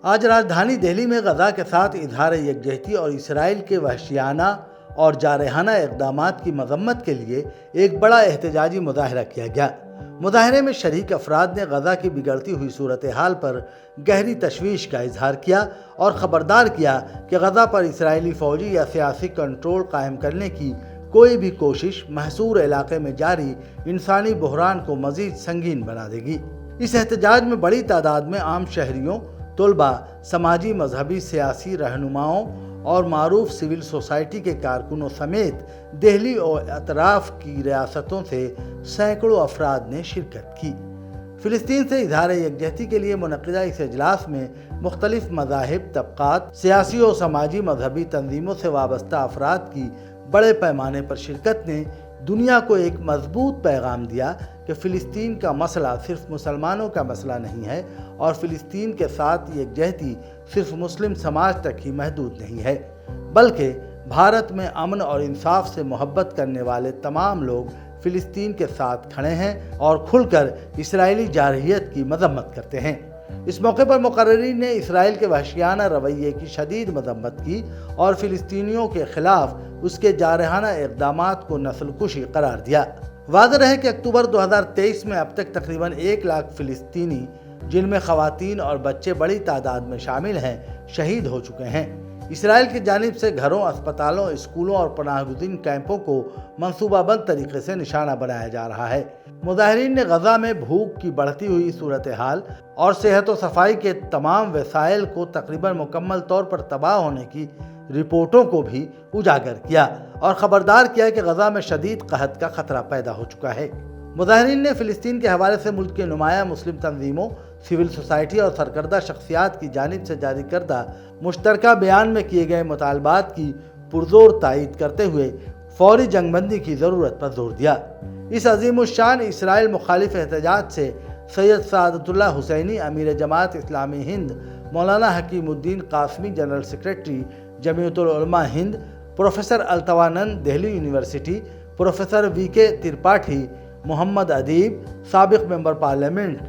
آج راجدھانی دہلی میں غزہ کے ساتھ اظہار یکجہتی اور اسرائیل کے وحشیانہ اور جارحانہ اقدامات کی مذمت کے لیے ایک بڑا احتجاجی مظاہرہ کیا گیا۔ مظاہرے میں شریک افراد نے غزہ کی بگڑتی ہوئی صورتحال پر گہری تشویش کا اظہار کیا اور خبردار کیا کہ غزہ پر اسرائیلی فوجی یا سیاسی کنٹرول قائم کرنے کی کوئی بھی کوشش محصور علاقے میں جاری انسانی بحران کو مزید سنگین بنا دے گی۔ اس احتجاج میں بڑی تعداد میں عام شہریوں، طلباء، سماجی مذہبی سیاسی رہنماؤں اور معروف سول سوسائٹی کے کارکنوں سمیت دہلی اور اطراف کی ریاستوں سے سینکڑوں افراد نے شرکت کی۔ فلسطین سے اظہار یکجہتی کے لیے منعقدہ اس اجلاس میں مختلف مذاہب، طبقات، سیاسی اور سماجی مذہبی تنظیموں سے وابستہ افراد کی بڑے پیمانے پر شرکت نے دنیا کو ایک مضبوط پیغام دیا کہ فلسطین کا مسئلہ صرف مسلمانوں کا مسئلہ نہیں ہے اور فلسطین کے ساتھ یکجہتی صرف مسلم سماج تک ہی محدود نہیں ہے، بلکہ بھارت میں امن اور انصاف سے محبت کرنے والے تمام لوگ فلسطین کے ساتھ کھڑے ہیں اور کھل کر اسرائیلی جارحیت کی مذمت کرتے ہیں۔ اس موقع پر مقررین نے اسرائیل کے وحشیانہ رویے کی شدید مذمت کی اور فلسطینیوں کے خلاف اس کے جارحانہ اقدامات کو نسل کشی قرار دیا۔ واضح رہے کہ اکتوبر 2023 میں اب تک تقریباً 1 لاکھ فلسطینی، جن میں خواتین اور بچے بڑی تعداد میں شامل ہیں، شہید ہو چکے ہیں۔ اسرائیل کی جانب سے گھروں، اسپتالوں، اسکولوں اور پناہ گزین کیمپوں کو منصوبہ بند طریقے سے نشانہ بنایا جا رہا ہے۔ مظاہرین نے غزہ میں بھوک کی بڑھتی ہوئی صورتحال اور صحت و صفائی کے تمام وسائل کو تقریباً مکمل طور پر تباہ ہونے کی رپورٹوں کو بھی اجاگر کیا اور خبردار کیا کہ غزہ میں شدید قحط کا خطرہ پیدا ہو چکا ہے۔ مظاہرین نے فلسطین کے حوالے سے ملک کے نمایاں مسلم تنظیموں، سول سوسائٹی اور سرکردہ شخصیات کی جانب سے جاری کردہ مشترکہ بیان میں کیے گئے مطالبات کی پرزور تائید کرتے ہوئے فوری جنگ بندی کی ضرورت پر زور دیا۔ اس عظیم الشان اسرائیل مخالف احتجاج سے سید سعادت اللہ حسینی، امیر جماعت اسلامی ہند، مولانا حکیم الدین Qasmi, general secretary Jamiat Ulama Hind, professor التوانند، Delhi university, professor V K Tripathi, Mohammad Adeeb, سابق ممبر پارلیمنٹ،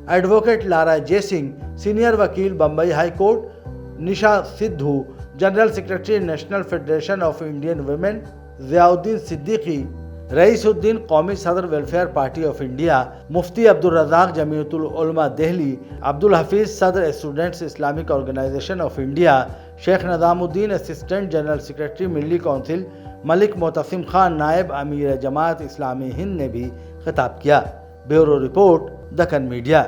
ایڈوکیٹ لارا جے سنگھ، سینئر وکیل Bombay high court, Nisha Sidhu, general secretary national federation of Indian women, Ziauddin Siddiqui, Raisuddin قومی صدر welfare party of India, Mufti Abdul Razzaq Jamiat Ulama Delhi, Abdul Hafeez صدر students Islamic organisation of India, Sheikh Nizamuddin assistant general secretary Milli council, Malik Motasim Khan نائب امیر جماعت اسلامی ہند نے بھی خطاب کیا۔ Bureau report, Deccan media.